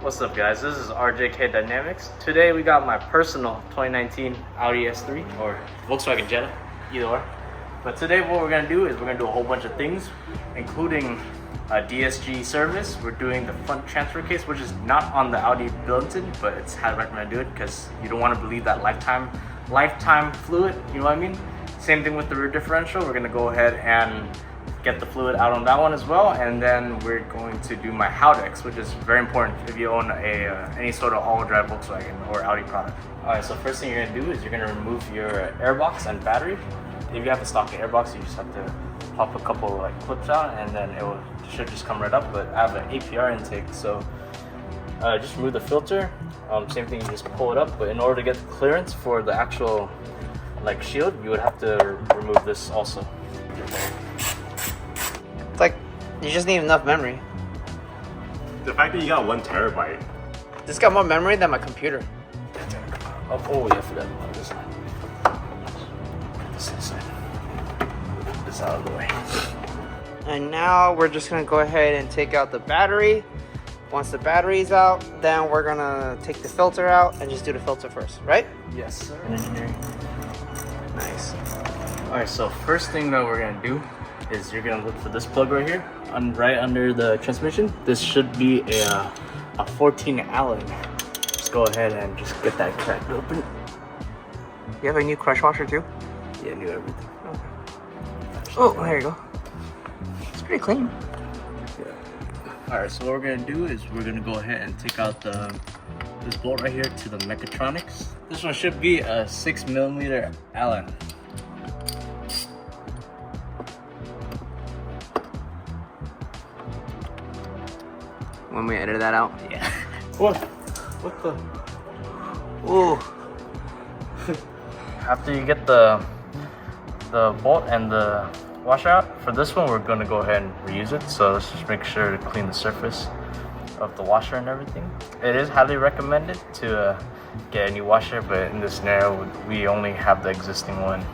What's up guys, this is RJK Dynamics. Today we got my personal 2019 Audi S3 or Volkswagen Jetta, either or. But today what we're gonna do is we're gonna do a whole bunch of things, including a DSG service. We're doing the front transfer case, which is not on the Audi built-in, but it's how I recommend I do it because you don't want to believe that lifetime fluid, you know what I mean? Same thing with the rear differential. We're gonna go ahead and get the fluid out on that one as well, and then we're going to do my Haldex, which is very important if you own any sort of all-wheel drive Volkswagen or Audi product. Alright, so first thing you're gonna do is you're gonna remove your airbox and battery. If you have a stock airbox, you just have to pop a couple like clips out, and then it should just come right up. But I have an APR intake, so just remove the filter. Same thing, you just pull it up. But in order to get the clearance for the actual like shield, you would have to remove this also. It's like you just need enough memory. The fact that you got 1 terabyte. This got more memory than my computer. Oh yeah, I forgot about this side. This side. Move this out of the way. And now we're just gonna go ahead and take out the battery. Once the battery's out, then we're gonna take the filter out and just do the filter first, right? Yes, sir. Engineering. Nice. Alright, so first thing that we're gonna do is you're gonna look for this plug right here, right under the transmission. This should be a 14 Allen. Just go ahead and just get that cracked open. You have a new crush washer too? Yeah, new everything. Okay. Oh, there you go. It's pretty clean. Yeah. Alright, so what we're gonna do is we're gonna go ahead and take out this bolt right here to the mechatronics. This one should be a 6mm Allen. When we edit that out. Yeah. What the? Ooh. After you get the bolt and the washer out, for this one we're gonna go ahead and reuse it. So let's just make sure to clean the surface of the washer and everything. It is highly recommended to get a new washer, but in this scenario we only have the existing one.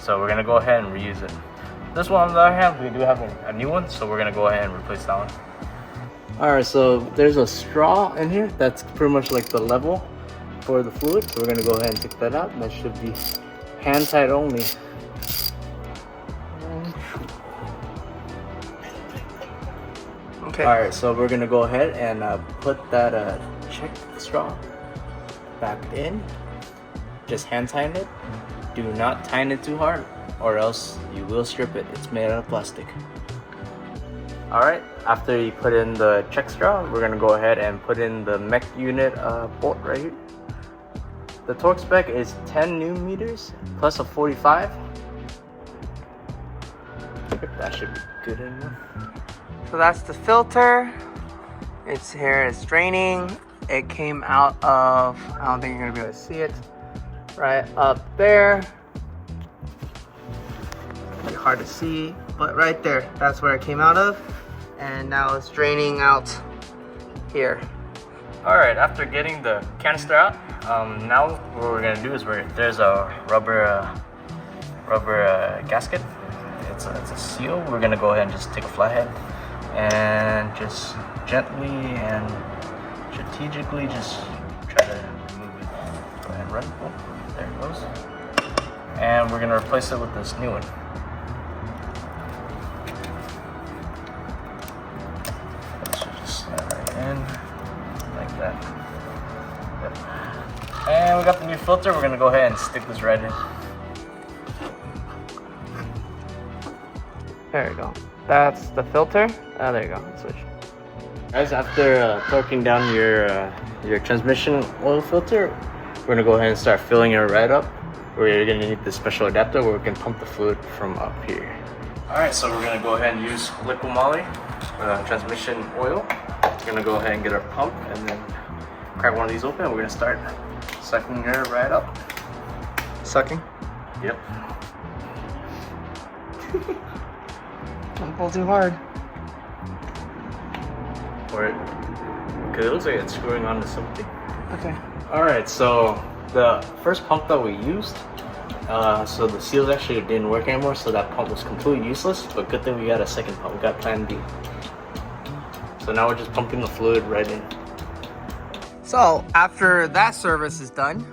So we're gonna go ahead and reuse it. This one on the other hand, we do have a new one, so we're gonna go ahead and replace that one. Alright, so there's a straw in here that's pretty much like the level for the fluid. So we're gonna go ahead and take that out. That should be hand tight only. Okay. Alright, so we're gonna go ahead and put that check straw back in. Just hand tighten it. Do not tighten it too hard or else you will strip it. It's made out of plastic. Alright, after you put in the check straw, we're gonna go ahead and put in the mech unit bolt right here. The torque spec is 10 Newton meters plus a 45. That should be good enough. So that's the filter. It's here, it's draining. It came out of, I don't think you're gonna be able to see it, right up there. Pretty hard to see, but right there, that's where it came out of. And now it's draining out here. Alright, after getting the canister out, now what we're gonna do is there's a rubber gasket. It's a seal. We're gonna go ahead and just take a flathead and just gently and strategically just try to remove it. Go ahead and run. Oh, there it goes. And we're gonna replace it with this new one. In like that. Yep. And we got the new filter. We're gonna go ahead and stick this right in. There you go. That's the filter. Oh, there you go. Switch. Guys, after torquing down your transmission oil filter, we're gonna go ahead and start filling it right up. We're gonna need this special adapter where we can pump the fluid from up here. All right, so we're gonna go ahead and use liquid moly, transmission oil. We're gonna go ahead and get our pump and then crack one of these open. We're gonna start sucking it right up. Sucking? Yep. Don't pull too hard. Because it looks like it's screwing onto something. Okay. Alright, so the first pump that we used, so the seals actually didn't work anymore, so that pump was completely useless, but good thing we got a second pump. We got plan B. So now we're just pumping the fluid right in. So after that service is done,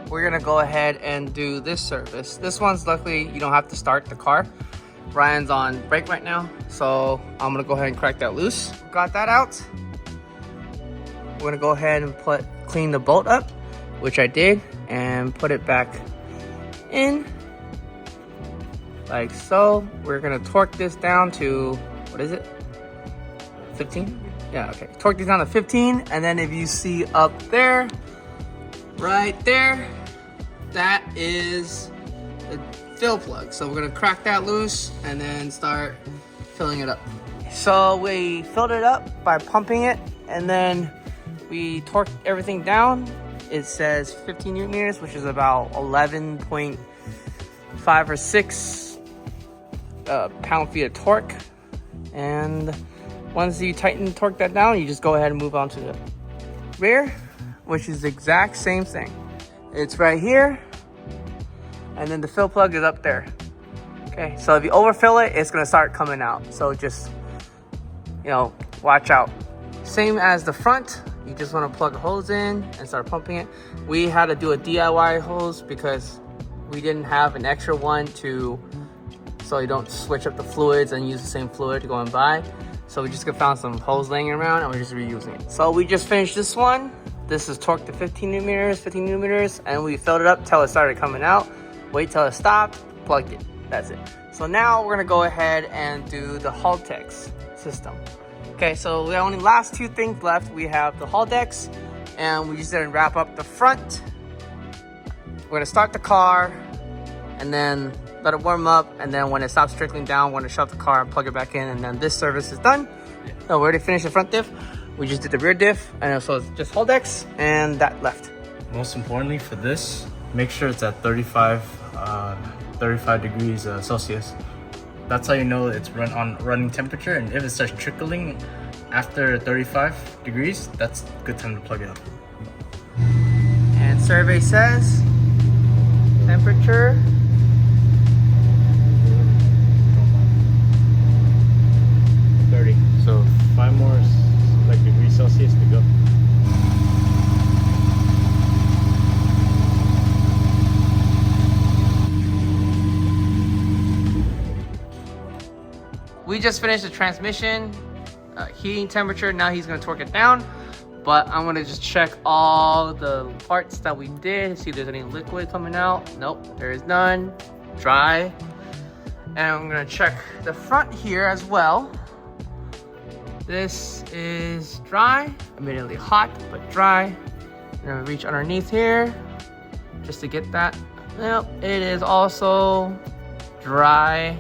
we're gonna go ahead and do this service. This one's luckily you don't have to start the car. Ryan's on brake right now, so I'm gonna go ahead and crack that loose. Got that out. We're gonna go ahead and clean the bolt up, which I did, and put it back in like so. We're gonna torque this down to, what is it? 15? Yeah, okay. Torque this down to 15, and then if you see up there, right there, that is the fill plug. So we're gonna crack that loose and then start filling it up. So we filled it up by pumping it, and then we torqued everything down. It says 15 newton meters, which is about 11.5 or 6 pound-feet of torque. And once you tighten and torque that down, you just go ahead and move on to the rear, which is the exact same thing. It's right here, and then the fill plug is up there. Okay, so if you overfill it, it's gonna start coming out. So just, you know, watch out. Same as the front, you just wanna plug a hose in and start pumping it. We had to do a DIY hose because we didn't have an extra one so you don't switch up the fluids and use the same fluid to go and buy. So we just found some hose laying around and we're just reusing it. So we just finished this one. This is torqued to 15 newton meters, and we filled it up till it started coming out. Wait till it stopped, plugged it. That's it. So now we're gonna go ahead and do the Haldex system. Okay, so the only last two things left. We have the Haldex, and we just didn't wrap up the front. We're gonna start the car, and then let it warm up, and then when it stops trickling down, we're gonna shut the car and plug it back in, and then this service is done. So we already finished the front diff. We just did the rear diff, and so it's just Haldex and that left. Most importantly for this, make sure it's at 35 degrees Celsius. That's how you know it's running temperature, and if it starts trickling after 35 degrees, that's a good time to plug it up. And survey says temperature 30. So 5 more degrees Celsius to go. We just finished the transmission heating temperature. Now he's gonna torque it down, but I'm gonna just check all the parts that we did, see if there's any liquid coming out. Nope, there is none. Dry. And I'm gonna check the front here as well. This is dry, admittedly hot, but dry. I'm gonna reach underneath here just to get that. Yep, it is also dry,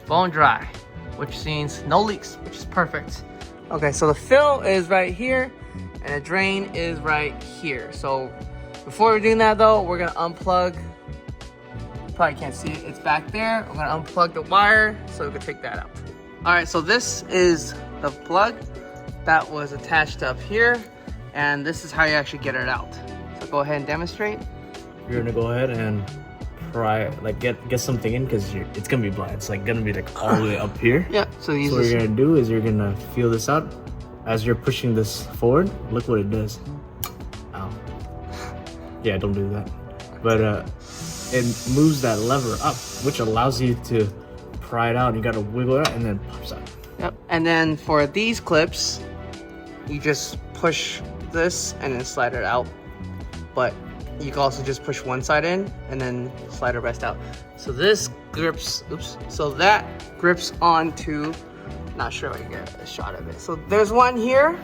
bone dry, which means no leaks, which is perfect. Okay, so the fill is right here, and the drain is right here. So before we're doing that though, we're gonna unplug. You probably can't see it, it's back there. We're gonna unplug the wire so we can take that out. All right, so this is the plug that was attached up here, and this is how you actually get it out. So go ahead and demonstrate. You're gonna go ahead and pry, get something in, because it's gonna be blind. It's gonna be all the way up here. Yeah. So what you're gonna do is you're gonna feel this out as you're pushing this forward. Look what it does. Ow. Yeah, don't do that. But it moves that lever up, which allows you to pry it out. You gotta wiggle it out, and then it pops out. Yep. And then for these clips, you just push this and then slide it out. But you can also just push one side in and then slide the rest out. So this grips, so that grips onto, not sure if I can get a shot of it. So there's one here.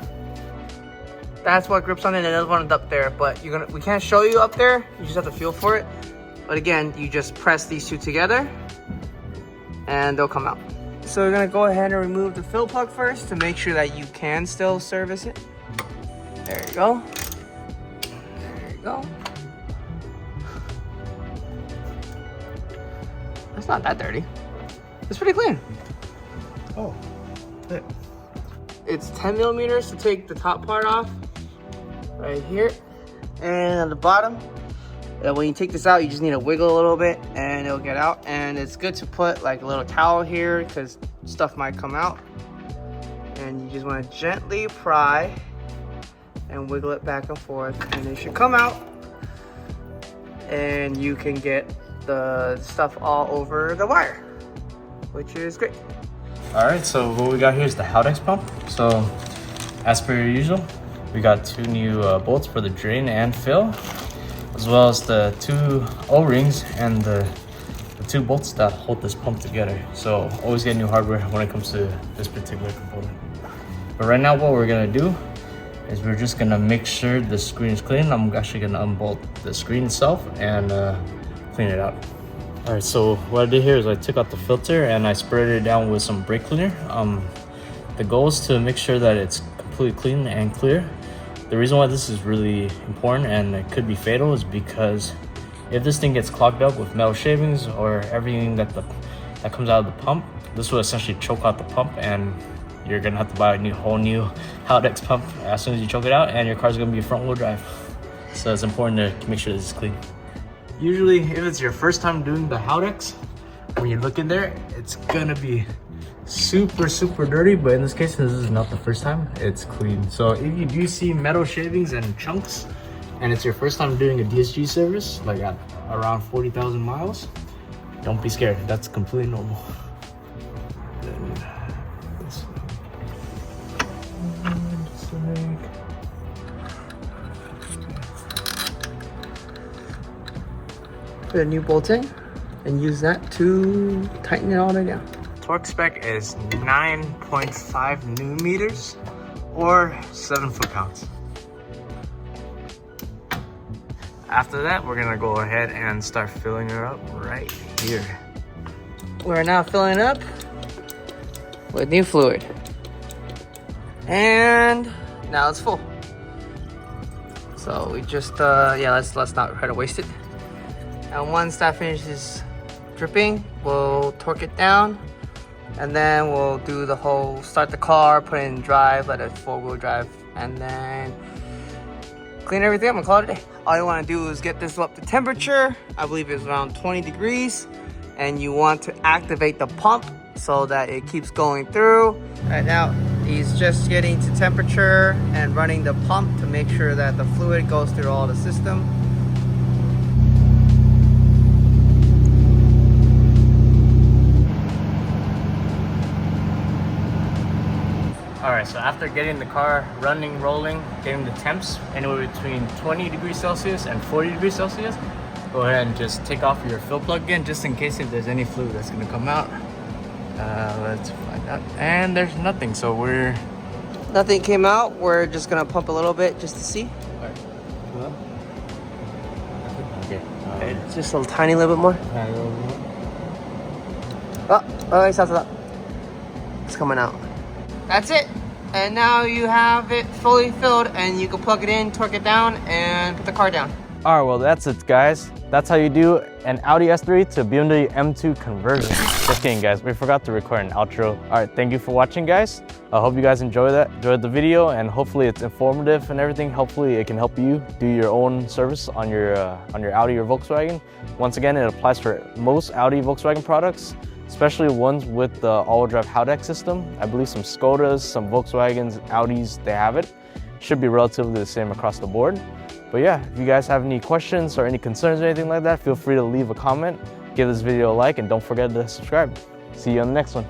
That's what grips on it, and another one up there. But we can't show you up there. You just have to feel for it. But again, you just press these two together and they'll come out. So we're gonna go ahead and remove the fill plug first to make sure that you can still service it. There you go. There you go. It's not that dirty. It's pretty clean. Oh, yeah. It's 10 millimeters to take the top part off, right here. And at the bottom, when you take this out, you just need to wiggle a little bit and it'll get out. And it's good to put a little towel here because stuff might come out. And you just want to gently pry and wiggle it back and forth, and it should come out, and you can get the stuff all over the wire, which is great. All right, so what we got here is the Haldex pump. So as per usual, we got 2 new bolts for the drain and fill, as well as the 2 O-rings and the 2 bolts that hold this pump together. So always get new hardware when it comes to this particular component. But right now what we're gonna do is we're just gonna make sure the screen is clean. I'm actually gonna unbolt the screen itself and clean it out. All right, so what I did here is I took out the filter and I sprayed it down with some brake cleaner. The goal is to make sure that it's completely clean and clear. The reason why this is really important and it could be fatal is because if this thing gets clogged up with metal shavings or everything that comes out of the pump, this will essentially choke out the pump, and you're gonna have to buy a whole new Haldex pump as soon as you choke it out, and your car's gonna be front wheel drive. So it's important to make sure this is clean. Usually, if it's your first time doing the Haldex, when you look in there, it's gonna be super dirty, but in this case, this is not the first time, it's clean. So if you do see metal shavings and chunks, and it's your first time doing a DSG service, like at around 40,000 miles, don't be scared, that's completely normal. Then this one, just like... Put a new bolt in and use that to tighten it all the way down. Torque spec is 9.5 Newton meters or 7 foot-pounds. After that, we're gonna go ahead and start filling her up right here. We're now filling up with new fluid. And now it's full. So we just, let's not try to waste it. And once that finishes dripping, we'll torque it down, and then we'll do the whole, start the car, put it in drive, let it 4-wheel drive, and then clean everything up and call it a day. All you want to do is get this up to temperature. I believe it's around 20 degrees, and you want to activate the pump so that it keeps going through. Right now, he's just getting to temperature and running the pump to make sure that the fluid goes through all the system. All right, so after getting the car running, rolling, getting the temps anywhere between 20 degrees Celsius and 40 degrees Celsius, go ahead and just take off your fill plug again, just in case if there's any fluid that's gonna come out. Let's find out. And there's nothing, so Nothing came out. We're just gonna pump a little bit just to see. Okay. It's just a tiny little bit more. Oh, stop. It's coming out. That's it. And now you have it fully filled, and you can plug it in, torque it down, and put the car down. All right, well, that's it, guys. That's how you do an Audi S3 to BMW M2 conversion. Just kidding, guys. We forgot to record an outro. All right, thank you for watching, guys. I hope you guys enjoyed the video, and hopefully it's informative and everything. Hopefully it can help you do your own service on your Audi or Volkswagen. Once again, it applies for most Audi Volkswagen products, especially ones with the all-wheel drive Haldex system. I believe some Skodas, some Volkswagens, Audis, they have it. Should be relatively the same across the board. But yeah, if you guys have any questions or any concerns or anything like that, feel free to leave a comment, give this video a like, and don't forget to subscribe. See you on the next one.